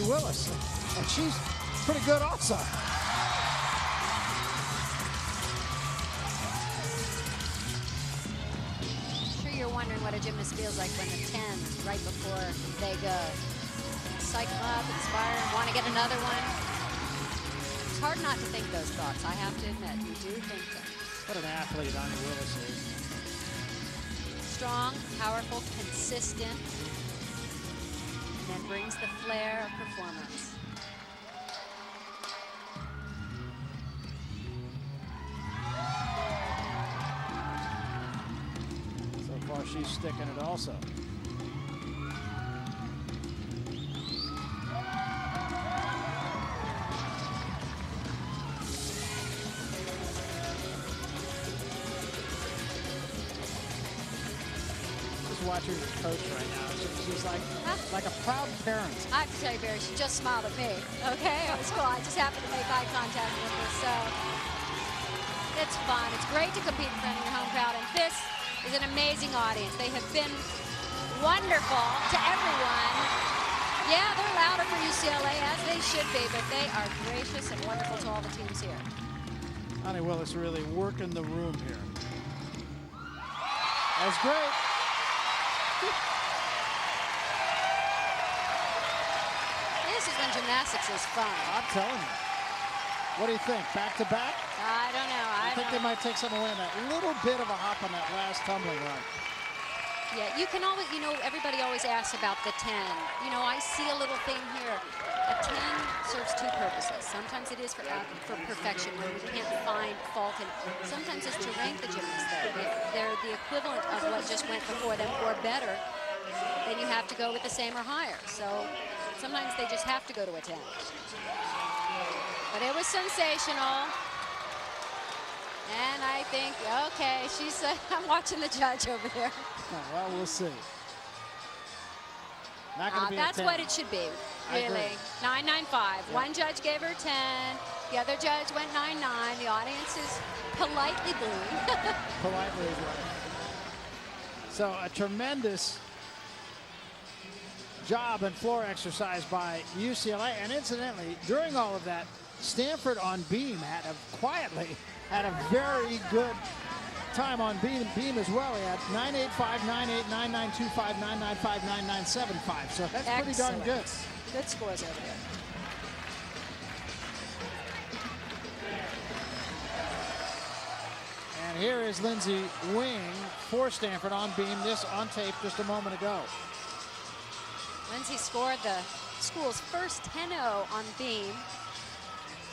Onnie Willis, and she's pretty good also. You're wondering what a gymnast feels like when the 10 right before they go. Psych them up, inspire them, want to get another one. It's hard not to think those thoughts, I have to admit. You do think them. What an athlete Onnie Willis is. Strong, powerful, consistent, and then brings the flair of performance. She's sticking it also. Just watching her coach right now. She's like a proud parent. I have to tell you, Barry, she just smiled at me. Okay, it was cool. I just happened to make eye contact with her, so it's fun. It's great to compete in front of your home crowd, and this is an amazing audience. They have been wonderful to everyone. Yeah, they're louder for UCLA, as they should be, but they are gracious and wonderful to all the teams here. Onnie Willis really working the room here. That was great. This is when gymnastics is fun. I'm telling you. What do you think? Back to back? I don't know. I think they might take some away in that little bit of a hop on that last tumbling run. Yeah, you can always, you know, everybody always asks about the 10. You know, I see a little thing here. A 10 serves two purposes. Sometimes it is for perfection, where we can't find fault, and sometimes it's to rank the gymnasts there. If they're the equivalent of what just went before them or better, then you have to go with the same or higher. So sometimes they just have to go to a 10. But it was sensational. And I think, okay, she's, I'm watching the judge over there. Oh, well, we'll see. Not going to be that's a 10. what it should be, really. 9.95. Yeah. One judge gave her 10. The other judge went 9.9. The audience is politely booing. Politely booing. So a tremendous job and floor exercise by UCLA. And incidentally, during all of that, Stanford on beam quietly had a very good time on beam as well. He had 9.85, 9.8, 9.925, 9.95, 9.975. So that's excellent. Pretty darn good. Good scores over there. And here is Lindsay Wing for Stanford on beam. This on tape just a moment ago. Lindsay scored the school's first 10-0 on beam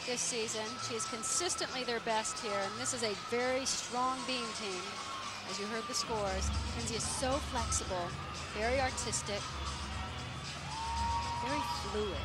this season. She is consistently their best here, and this is a very strong beam team. As you heard the scores, Lindsay is so flexible, very artistic, very fluid.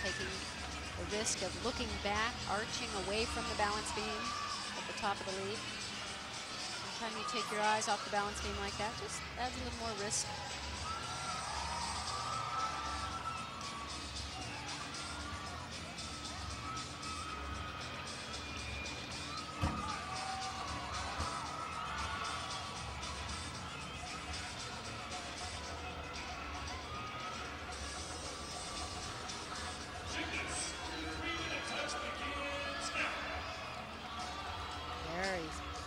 Taking the risk of looking back, arching away from the balance beam at the top of the lead. Anytime you take your eyes off the balance beam like that, just adds a little more risk.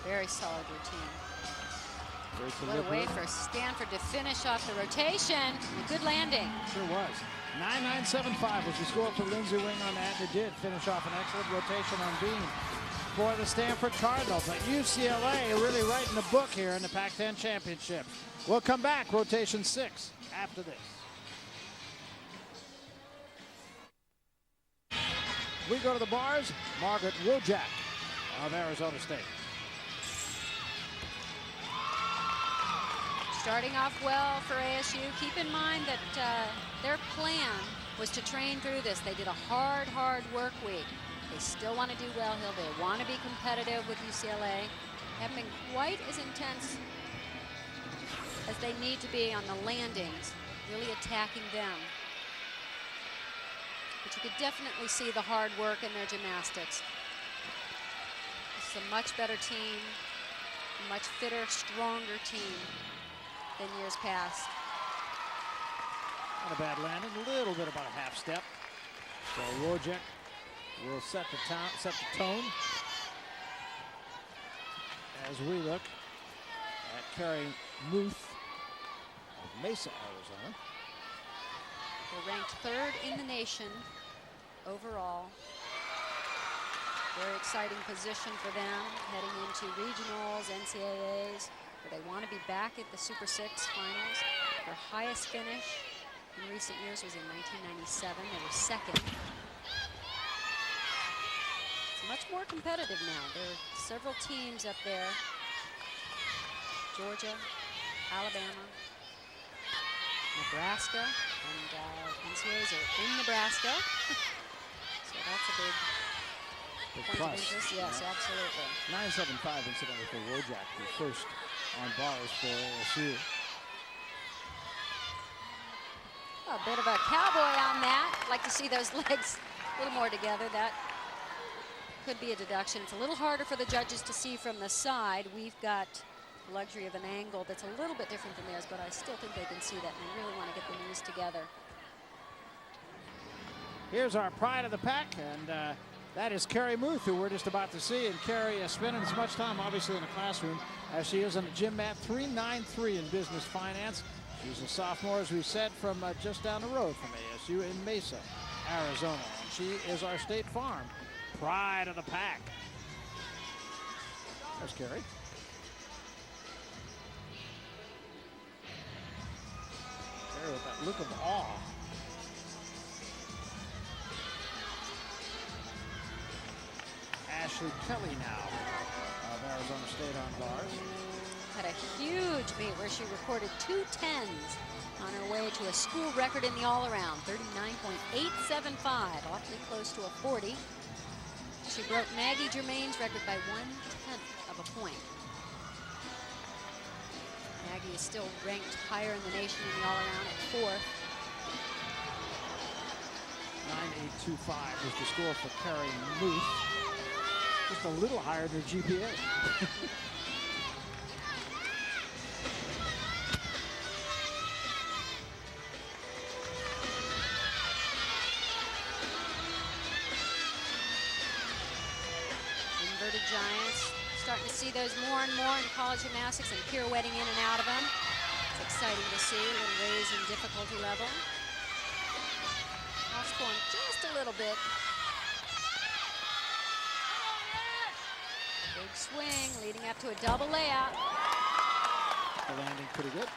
Very solid routine. What a way for Stanford to finish off the rotation. A good landing. Sure was. 9.975 was the score for Lindsay Wing on that. They did finish off an excellent rotation on beam for the Stanford Cardinals. But UCLA are really writing the book here in the Pac-10 Championship. We'll come back, rotation 6, after this. We go to the bars. Margaret Wojciak of Arizona State. Starting off well for ASU. Keep in mind that their plan was to train through this. They did a hard work week. They still want to do well here. They want to be competitive with UCLA. Haven't been quite as intense as they need to be on the landings, really attacking them. But you could definitely see the hard work in their gymnastics. It's a much better team, a much fitter, stronger team than years past. Not a bad landing, a little bit about a half step. So Wojciak will set the tone as we look at Kari Muth of Mesa, Arizona. They're ranked 3rd in the nation overall. Very exciting position for them heading into regionals, NCAAs, where they want to be back at the Super 6 finals. Their highest finish in recent years was in 1997. They were 2nd. It's much more competitive now. There are several teams up there. Georgia, Alabama, Nebraska, and NCAAs are in Nebraska. So that's a big point of interest. Yes, yeah. Absolutely. 9.75 incidentally for Wojciak, the first on bars for ASU. A bit of a cowboy on that. Like to see those legs a little more together. That could be a deduction. It's a little harder for the judges to see from the side. We've got the luxury of an angle that's a little bit different than theirs, but I still think they can see that, and they really want to get the knees together. Here's our pride of the pack, and that is Kari Muth, who we're just about to see. And Kari spending as much time, obviously, in the classroom as she is on the gym mat. 3.93 in business finance. She's a sophomore, as we said, from just down the road from ASU in Mesa, Arizona. And she is our State Farm pride of the pack. There's Kari. Kari with that look of awe. Ashley Kelly now of Arizona State on bars. Had a huge meet where she recorded 2 10s on her way to a school record in the all-around, 39.875, awfully close to a 40. She broke Maggie Germaine's record by 1/10 of a point. Maggie is still ranked higher in the nation in the all-around at 4th. 9.825 was the score for Kari Muth. Just a little higher than her GPA. Inverted giants. Starting to see those more and more in college gymnastics and pirouetting in and out of them. It's exciting to see, a little raise in difficulty level. Off scoring just a little bit. Big swing leading up to a double layout. The landing pretty good.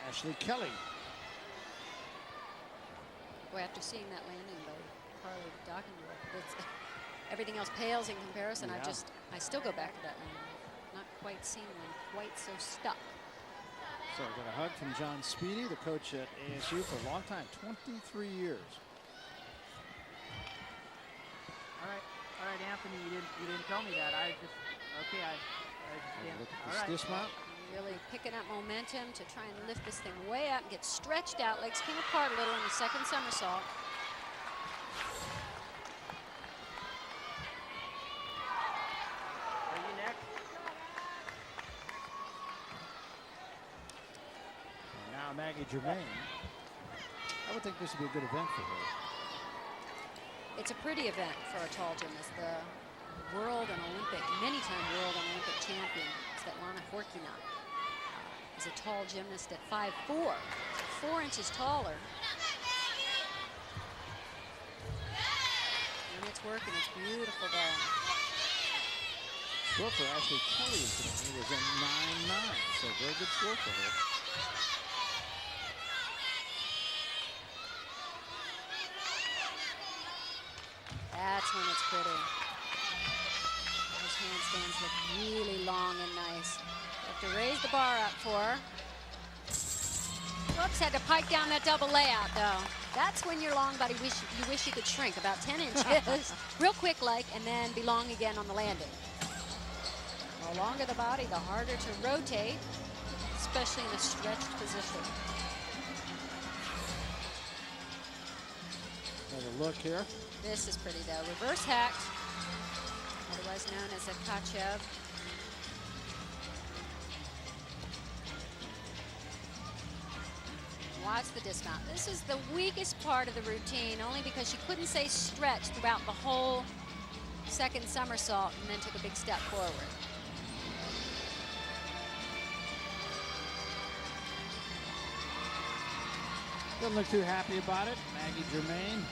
Ashley Kelly. Boy, after seeing that landing by Kari Dockenbrook, everything else pales in comparison. Yeah. I still go back to that landing. Not quite seen one quite so stuck. So we got a hug from John Speedy, the coach at ASU for a long time, 23 years. All right, Anthony, you didn't tell me that. I just understand. Look at All this right. dismount. Really picking up momentum to try and lift this thing way up and get stretched out. Legs came apart a little in the second somersault. Are you next? And now Maggie Germaine. I would think this would be a good event for her. It's a pretty event for a tall gymnast. The world and Olympic, many-time world and Olympic champion, Svetlana Horkina, is a tall gymnast at 5'4", 4 inches taller. And it's working, it's beautiful though. Score for Ashley Kelly incidentally was a 9.9, so very good score for her. That's when it's pretty. Those handstands look really long and nice. You have to raise the bar up for her. Whoops, had to pike down that double layout, though. That's when your long body you wish you could shrink about 10 inches, real quick like, and then be long again on the landing. The longer the body, the harder to rotate, especially in a stretched position. Another look here. This is pretty, though. Reverse hacked, otherwise known as a Kachev. Watch the dismount. This is the weakest part of the routine, only because she couldn't stay stretched throughout the whole second somersault and then took a big step forward. Doesn't look too happy about it. Maggie Germaine.